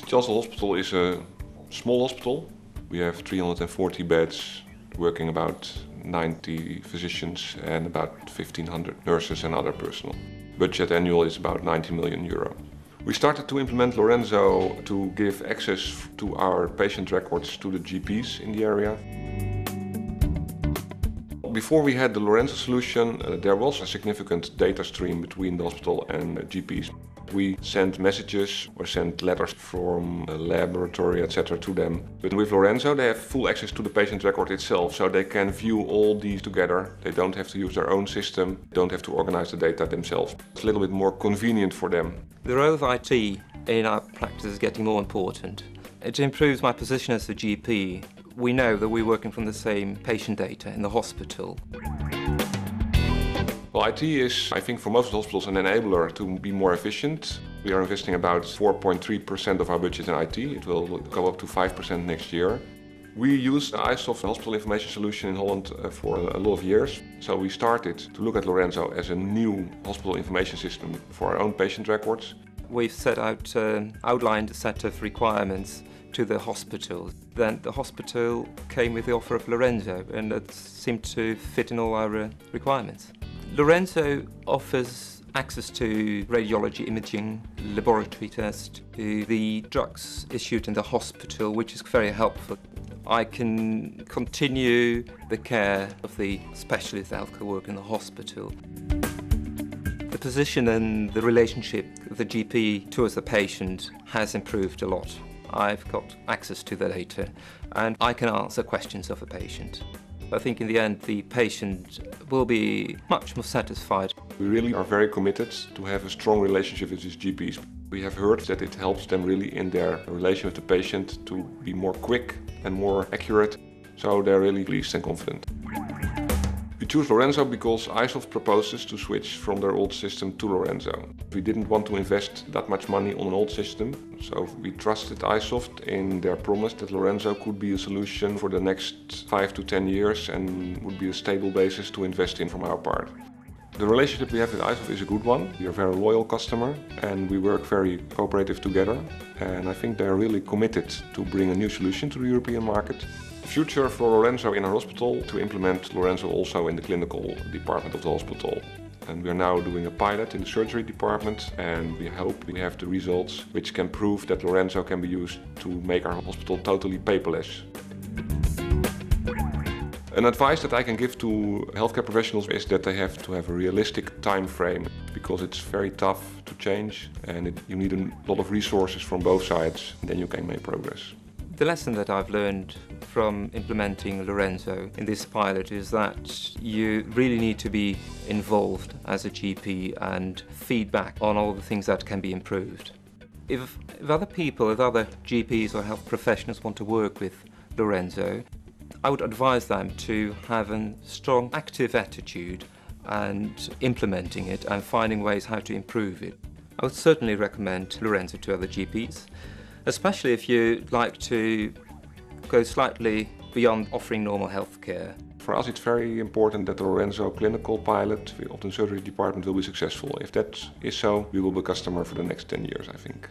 St Jansdal Hospital is a small hospital. We have 340 beds, working about 90 physicians and about 1,500 nurses and other personnel. Budget annual is about 90 million euro. We started to implement Lorenzo to give access to our patient records to the GPs in the area. Before we had the Lorenzo solution, there was a significant data stream between the hospital and GPs. We sent messages or sent letters from the laboratory, etc. to them. But with Lorenzo, they have full access to the patient record itself, so they can view all these together. They don't have to use their own system, don't have to organize the data themselves. It's a little bit more convenient for them. The role of IT in our practice is getting more important. It improves my position as a GP. We know that we're working from the same patient data in the hospital. Well, IT is, I think, for most hospitals an enabler to be more efficient. We are investing about 4.3% of our budget in IT. It will go up to 5% next year. We used the iSOFT hospital information solution in Holland for a lot of years. So we started to look at Lorenzo as a new hospital information system for our own patient records. We've set out, outlined a set of requirements to the hospital. Then the hospital came with the offer of Lorenzo, and it seemed to fit in all our requirements. Lorenzo offers access to radiology imaging, laboratory tests, to the drugs issued in the hospital, which is very helpful. I can continue the care of the specialist healthcare work in the hospital. The position and the relationship of the GP towards the patient has improved a lot. I've got access to the data and I can answer questions of a patient. I think in the end the patient will be much more satisfied. We really are very committed to have a strong relationship with these GPs. We have heard that it helps them really in their relation with the patient to be more quick and more accurate, so they're really pleased and confident. We choose Lorenzo because iSOFT proposes to switch from their old system to Lorenzo. We didn't want to invest that much money on an old system, so we trusted iSOFT in their promise that Lorenzo could be a solution for the next 5 to 10 years and would be a stable basis to invest in from our part. The relationship we have with iSOFT is a good one. We are a very loyal customer and we work very cooperative together. And I think they're really committed to bring a new solution to the European market. The future for Lorenzo in our hospital to implement Lorenzo also in the clinical department of the hospital. And we are now doing a pilot in the surgery department and we hope we have the results which can prove that Lorenzo can be used to make our hospital totally paperless. An advice that I can give to healthcare professionals is that they have to have a realistic time frame because it's very tough to change and you need a lot of resources from both sides, and then you can make progress. The lesson that I've learned from implementing Lorenzo in this pilot is that you really need to be involved as a GP and feedback on all the things that can be improved. If other people, if other GPs or health professionals want to work with Lorenzo, I would advise them to have a strong, active attitude and implementing it and finding ways how to improve it. I would certainly recommend Lorenzo to other GPs, especially if you'd like to go slightly beyond offering normal health care. For us it's very important that the Lorenzo clinical pilot of the surgery department will be successful. If that is so, we will be a customer for the next 10 years, I think.